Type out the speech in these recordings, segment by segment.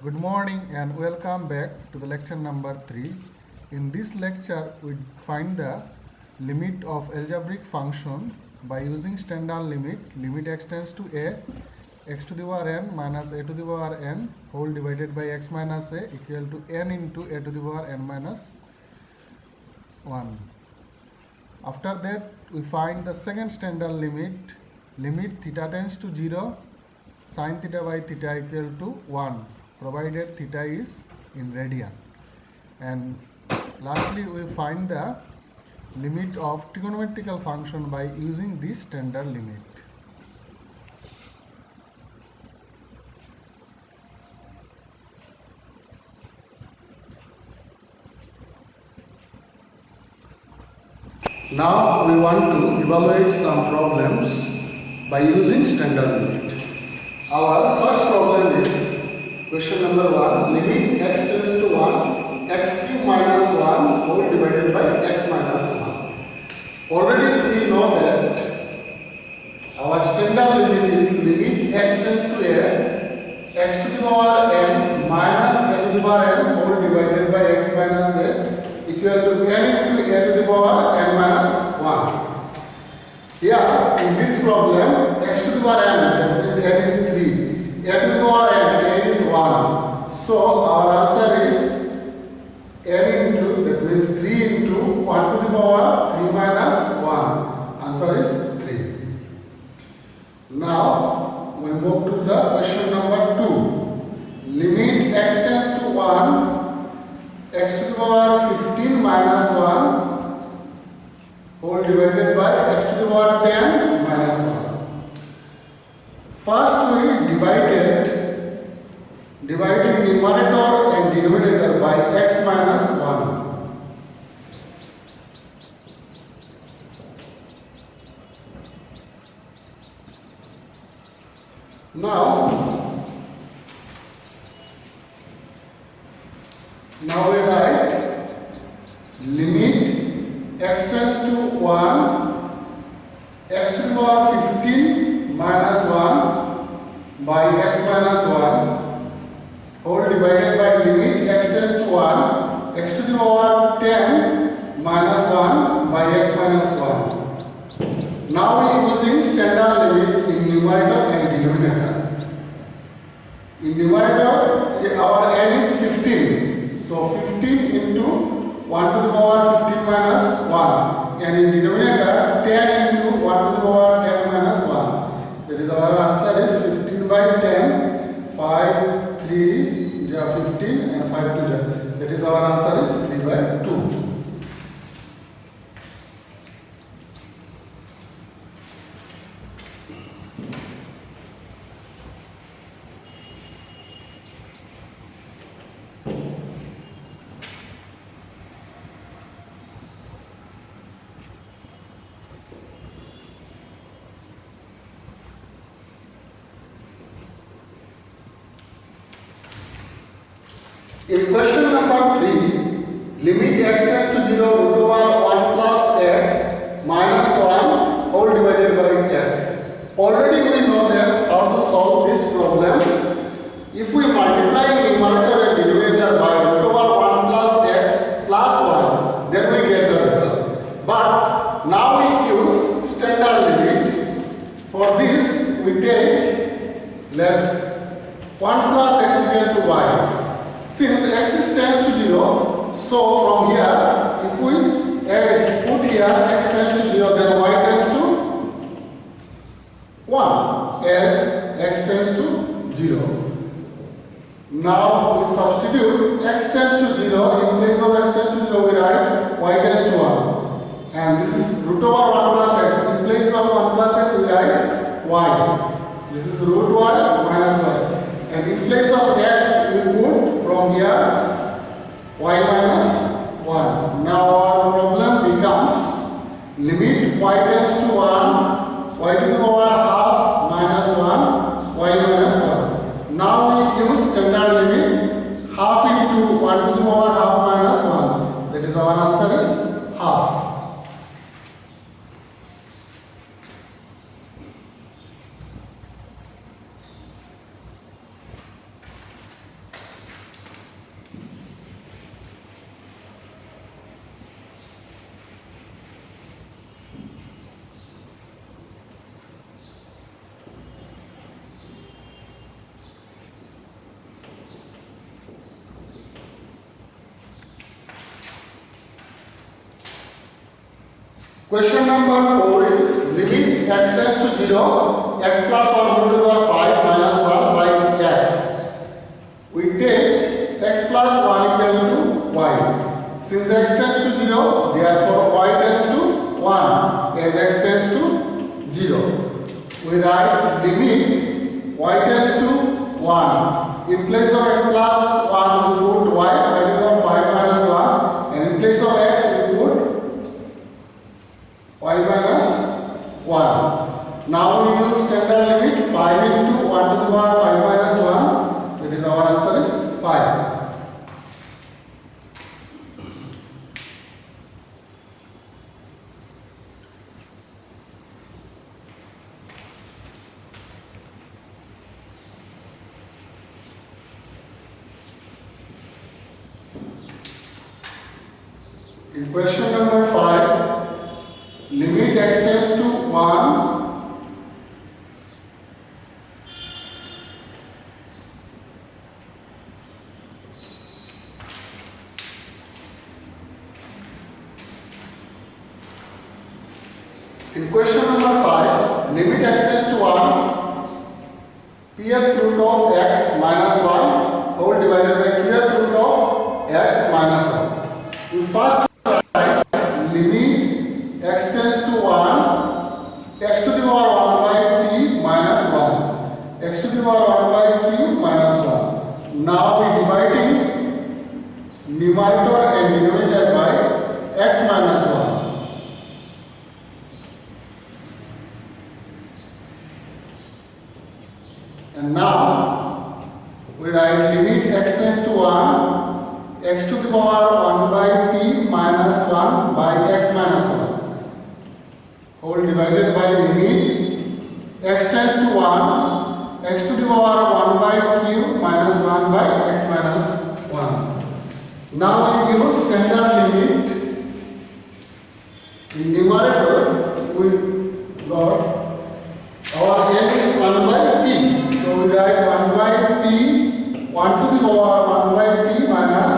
Good morning and welcome back to the lecture number 3. In this lecture, we find the limit of algebraic function by using standard limit. Limit x tends to a, x to the power n minus a to the power n whole divided by x minus a equal to n into a to the power n minus 1. After that, we find the second standard limit. Limit theta tends to 0, sin theta by theta equal to 1, provided theta is in radian. And lastly, we find the limit of trigonometrical function by using this standard limit. Now we want to evaluate some problems by using standard limit. Our first problem is question number 1. Limit x tends to 1, x cube minus 1 whole divided by x minus 1. Already we know that our standard limit is limit x tends to a, x to the power n minus a to the power n whole divided by x minus a equal to n into a to the power n minus 1. Here in this problem, x to the power n, that is n is 3, a to the power n is 1. So our answer is n into, that means 3 into 1 to the power 3 minus 1. Answer is 3. Now we move to the question number 2. Limit x tends to 1, x to the power 15 minus 1 whole divided by x to the power 10 minus 1. First we dividing numerator and denominator by x minus 1. Now we write limit x tends to 1, x to the power 15 minus 1 by x minus 1 whole divided by limit x tends to 1, x to the power 10 minus 1 by x minus 1. Now we are using standard limit in numerator and denominator. In numerator, our n is 15. So 15 into 1 to the power 15 minus 1. And in denominator, 10 into 1 to the power 10 minus 1. That is our answer is 15 by 10, 5, 3, 15 and 5 to 10. That is our answer is 3 by 2. In question number 3, limit x tends to 0 root over 1 plus x minus 1 whole divided by x. Already we know that how to solve this problem. If we multiply numerator and denominator by root over 1 plus x plus 1, then we get the result. But now we use standard limit. For this we take let 1 plus x equal to y. Since x tends to 0, so from here, if we put here x tends to 0, then y tends to 1 as x tends to 0. Now we substitute x tends to 0, in place of x tends to 0 we write y tends to 1. And this is root over 1 plus x, in place of 1 plus x we write y. This is root y minus y. And in place of x, we put from here y minus 1. Now our problem becomes limit y tends to 1, y to the power half minus 1, y minus 1. Now we use standard limit half into 1 to the power half minus 1. That is our answer is half. Question number 4 is limit x tends to 0, x plus 1 whole to the power 5 minus 1 by x. We take x plus 1 equal to y. Since x tends to 0, therefore y tends to 1 as x tends to 0. We write limit y tends to 1. In place of x plus 1 we put y that is 5 minus 1, and in place of x we put y minus 1. Now we use standard limit 5 into 1 to the power 5 minus 1. That is our answer is 5. In question number 5, limit x tends to 1. In question number 5, limit x tends to 1, pth root of x minus 1 whole divided by qth root of x minus 1. We first write limit x tends to 1, x to the power 1 by p minus 1, x to the power 1 by q minus 1. Now we dividing numerator and denominator by x minus 1. And now we write limit x tends to 1, x to the power 1 by p minus 1 by x minus 1 whole divided by limit x tends to 1, x to the power 1 by q minus 1 by x minus 1. Now we use standard limit. In numerator we got our n is 1 by p. So we write 1 by p, 1 to the power 1 by p minus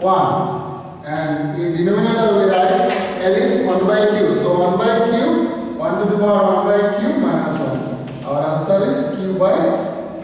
1. And in denominator we write n is 1 by q. So 1 by q, 1 to the power 1 by q minus 1. Our answer is q by p.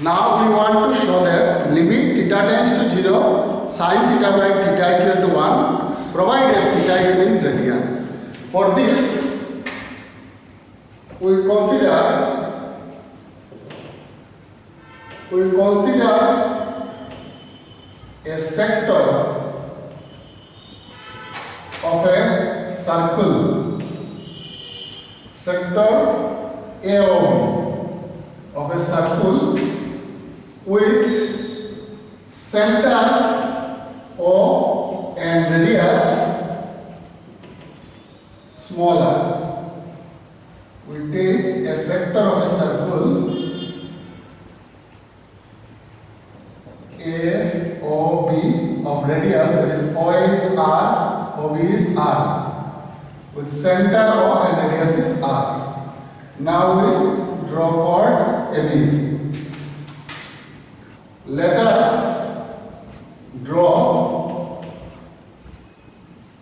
Now we want to show that limit theta tends to 0, sin theta by theta equal to 1, provided theta is in radian. For this, we consider a sector of a circle, sector AOB of a circle with center O and radius smaller. We take a sector of a circle AOB of radius, that is O is R, OB is R, with center O and radius is R. Now we draw chord AB. Let us draw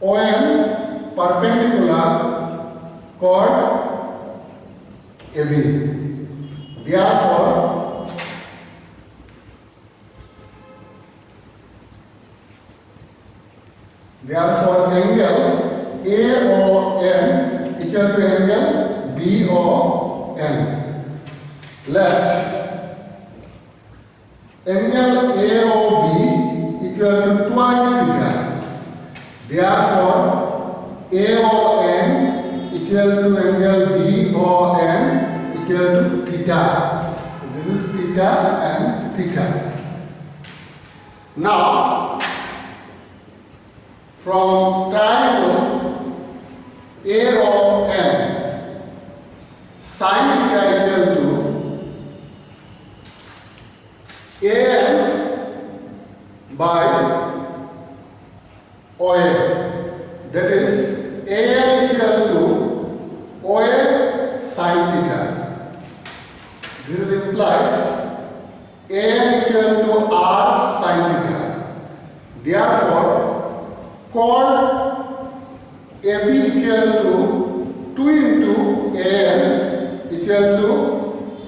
OM perpendicular chord AB. Therefore angle AON equal to angle BON. Let angle AOB equal to twice theta. Therefore AON equal to angle BON equal to theta. So this is theta and theta. Now from triangle AON, sin theta equal to AN by OA, that is implies an equal to r sin theta. Therefore, chord AB equal to 2 into an equal to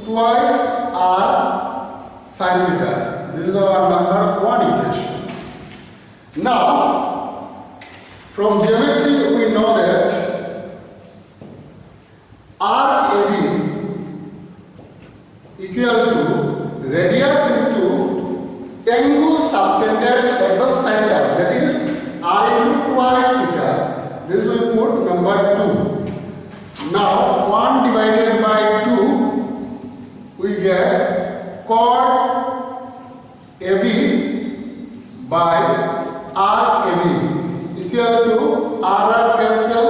twice r sin theta. This is our number 1 equation. Now, from geometry we know that RAB equal to radius into angle subtended at the center, that is r into twice theta. This we put number 2. Now 1 divided by 2 we get chord AB by arc AB equal to r cancel,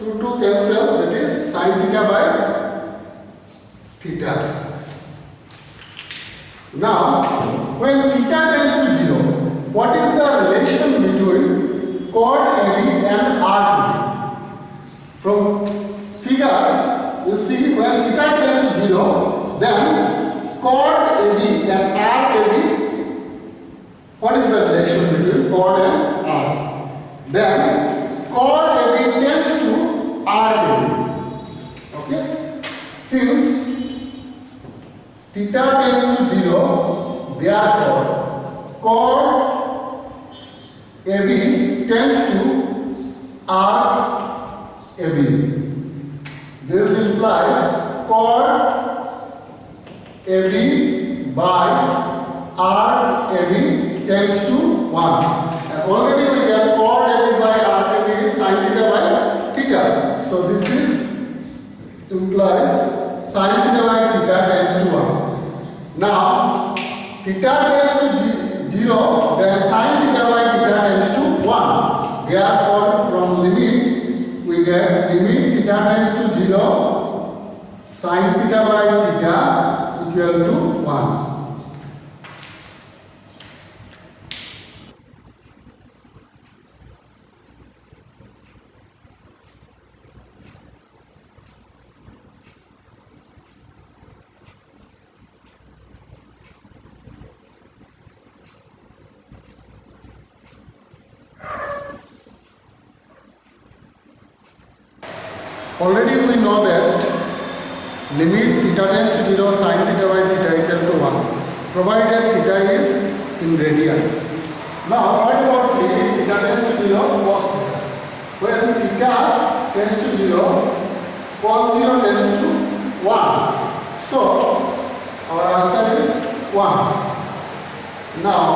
2 cancel, that is sin theta by theta. Now, when theta tends to 0, what is the relation between chord AB and arc AB? From figure, you see when theta tends to 0, then chord AB and arc AB, what is the relation between chord and arc? Then chord AB tends to arc AB. Okay? Since theta tends to 0, therefore chord AB tends to arc AB. This implies chord AB by arc AB tends to 1. And already we have chord AB by arc AB is sin theta by theta. So this is implies sin theta by theta tends to 1. Now theta tends to 0, then sin theta by theta tends to 1. Therefore from limit we get limit theta tends to 0, sin theta by theta equal to 1. Already we know that limit theta tends to 0 sin theta by theta equal to 1, provided theta is in radian. Now what about limit theta tends to 0 cos theta? When theta tends to 0, cos 0 tends to 1. So our answer is 1. Now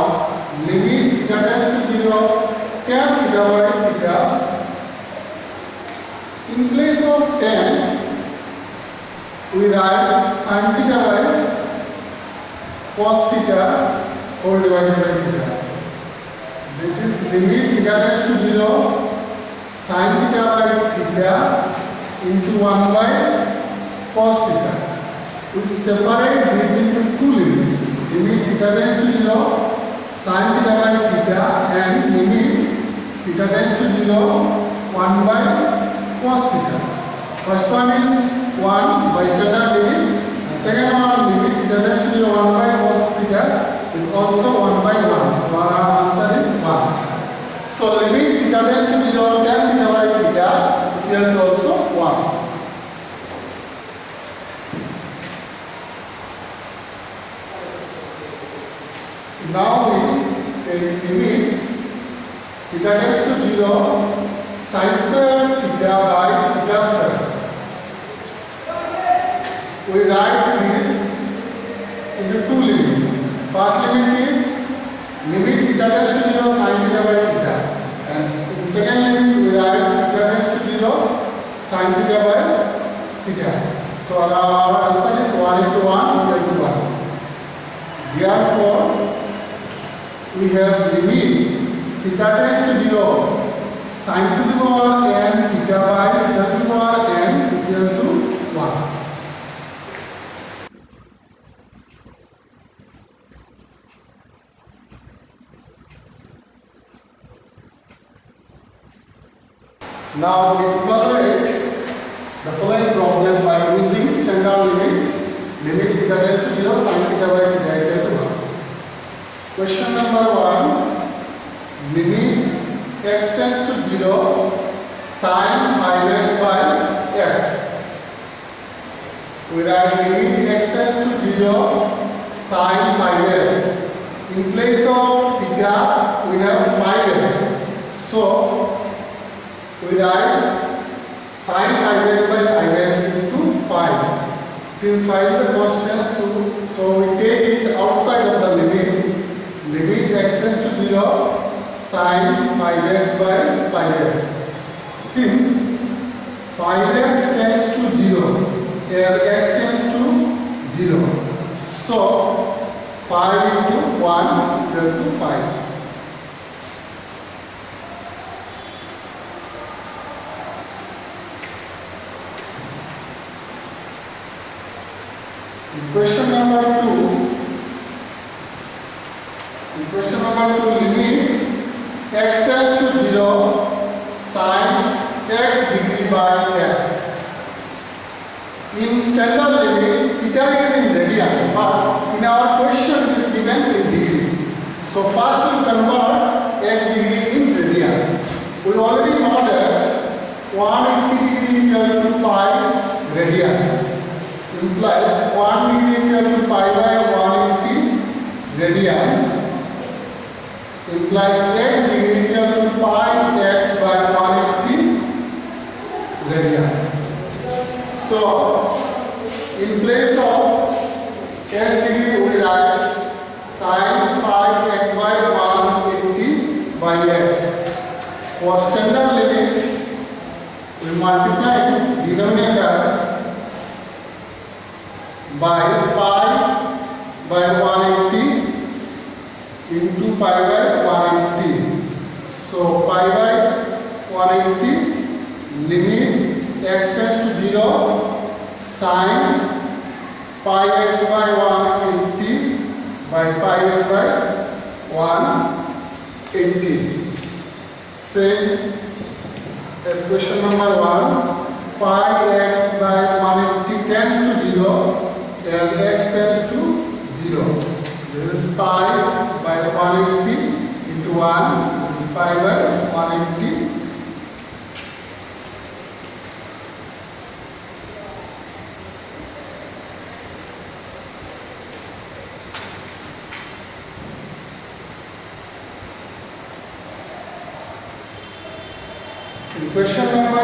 limit theta tends to 0 tan theta by theta. In place of tan, we write sin theta by cos theta whole divided by theta. That is limit theta tends to 0, sin theta by theta into 1 by cos theta. We separate this into two limits. Limit theta tends to 0, sin theta by theta, and limit theta tends to 0, 1 by cos theta. First one is 1 by standard limit, and second one limit theta tends to 0, 1 by cos theta is also 1 by 1. So our answer is 1. So limit theta tends to 0, tan theta by theta equal to also 1. Now we take limit theta tends to 0, sin square theta by theta square. We write this into two limits. First limit is limit theta tends to 0 sin theta by theta, and in second limit we write theta tends to 0 sin theta by theta. So our answer is 1 into 1 equal to 1. Therefore we have limit theta tends to 0 sin to the power n theta by theta to the power n equal to 1. Now we evaluate the following problem by using standard limit theta tends to 0, sin theta by theta equal to 1. Question number 1, limit x tends to 0, sin 5x by x. We write limit x tends to 0, sin 5x. In place of theta, we have 5x. So, we write sin 5x by 5x into 5. Since 5 is a constant, so we take it outside of the limit. Limit x tends to 0, sin 5x by 5x. Since 5x tends to 0, as x tends to 0, so 5 into 1 equal to 5. Question number 2. Limit x tends to 0, sin x degree by x. In standard limit, theta is in radian, but in our question it is given in degree. So first we convert x degree in radian. We already know that 180 degree equal to pi radian. Implies 1 degree equal to pi by 180 radian. Implies x degree equal to pi x by 180 radian. So, in place of x degree, we write sin pi x by 180 by x. For standard limit, we multiply denominator by pi by 180 into pi by 180. So pi by 180, limit x tends to 0, sin pi x by 180 by pi x by 180. Same as question number 1, pi x by 180 tends to 0, as x tends to 0. This is pi by 180 into 1. This is pi by 180. In question number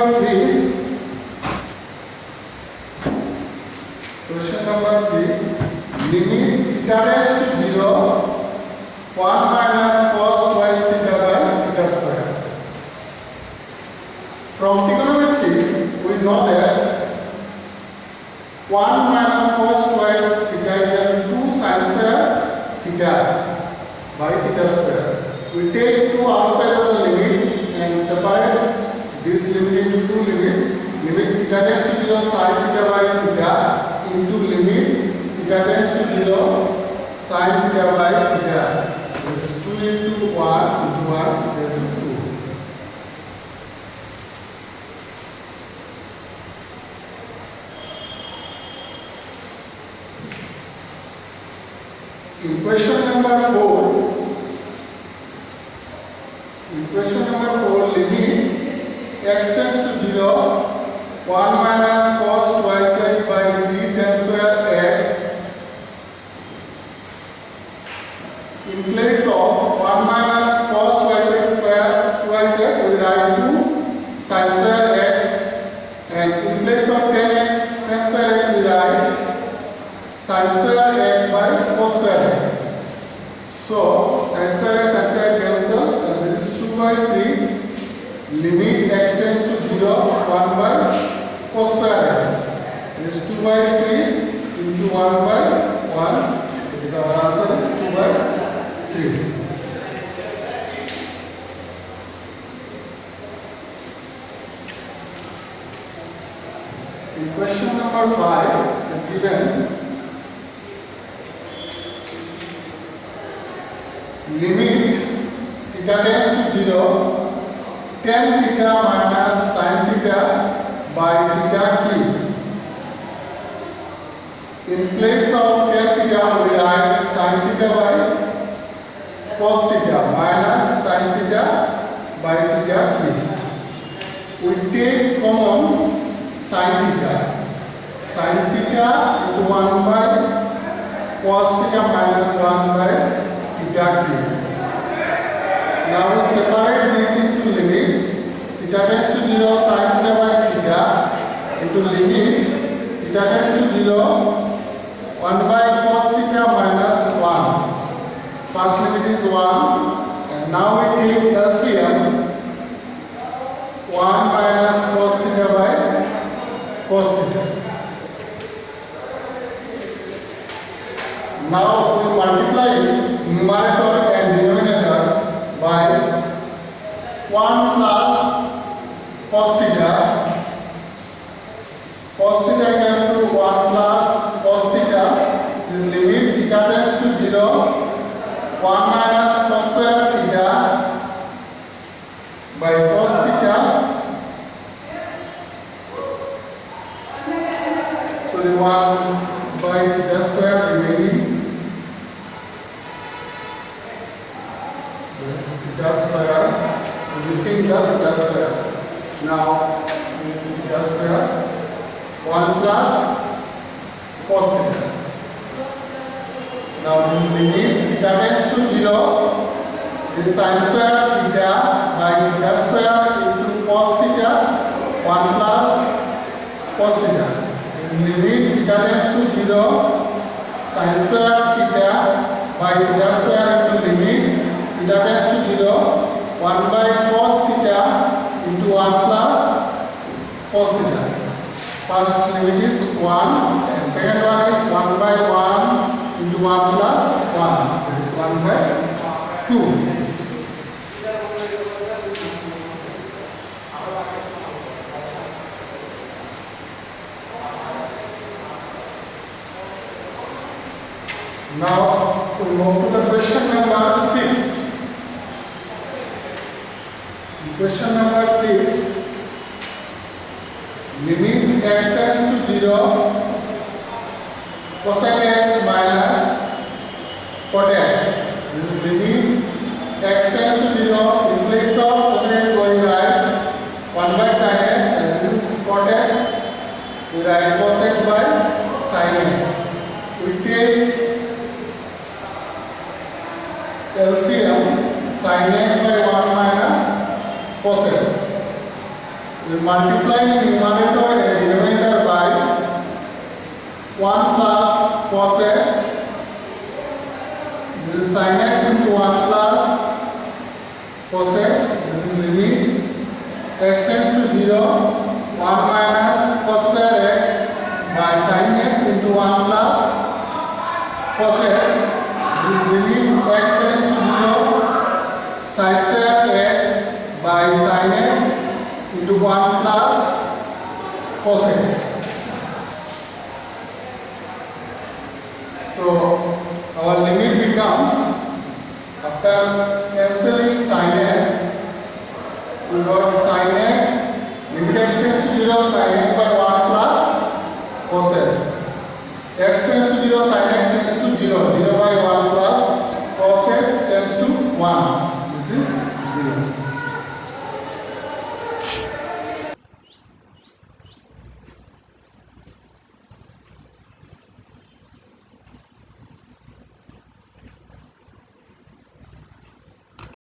3, limit theta tends to 0, 1 minus cos twice theta by theta square. From trigonometry, we know that 1 minus cos twice theta equal to 2 sin square theta by theta square. We take 2 outside of the limit and separate this limit into 2 limits. Limit theta tends to 0, sin theta by theta into limit theta tends to 0, sin theta by theta. It's 2 into 1 into 1 equal to 2. In question number 4, limit x tends to 0, 1 minus cos twice x by 3 tan square x. In place of 1 minus cos twice x square twice x, we write 2 sin square x, and in place of tan square x, we write sin square x by cos square x. So sin square x cancel, and this is 2 by 3. Limit x tends to 0, 1 by cos square x. This is 2 by 3 into 1 by 1. Because our answer is 2 by 3. In question number 5 is given limit theta tends to 0, tan theta minus sin theta by theta cube. In place of tan theta, we write sin theta by cos theta minus sin theta by theta t. We take common sin theta. Sin theta into 1 by cos theta minus 1 by theta t. Now we separate these into limits. Theta tends to 0, sin theta by theta into limit theta tends to 0, 1 by cos theta minus 1. First limit is 1, and now we take LCM. 1 minus cos theta by cos theta. Now we multiply numerator and denominator by 1 plus cos theta. Cos theta equal to 1 plus cos theta. This limit theta tends to 0. 1 minus cos square theta by cos theta. So the 1 by theta square remaining. Yes, theta square. Missing the theta square. Now theta square. 1 plus cos theta. Now this limit theta tends to 0. This sin square theta by theta square into cos theta 1 plus cos theta. This limit theta tends to 0. Sin square theta by theta square into limit theta tends to 0. 1 by cos theta into 1 plus cos theta. First limit is 1 and second one is 1 by 1 into 1 plus 1. That is 1 by 2. Now we move to the question number 6. Question number 6. Limit x tends to 0 cosine x minus cot x. This is limit x tends to 0. In place of cosine x we write 1 by sin x, and this is cot x. We write cos x by sin x. We take LCM sin x by 1 minus cos x. We multiply the numerator and denominator by 1 plus cos x. This is sin x into 1 plus cos x. This is limit x tends to 0. 1 minus cos square x by sin x into 1 plus cos x. This is limit x tends to 0. Sin square x by sin x into 1 plus cos x. So our limit becomes, after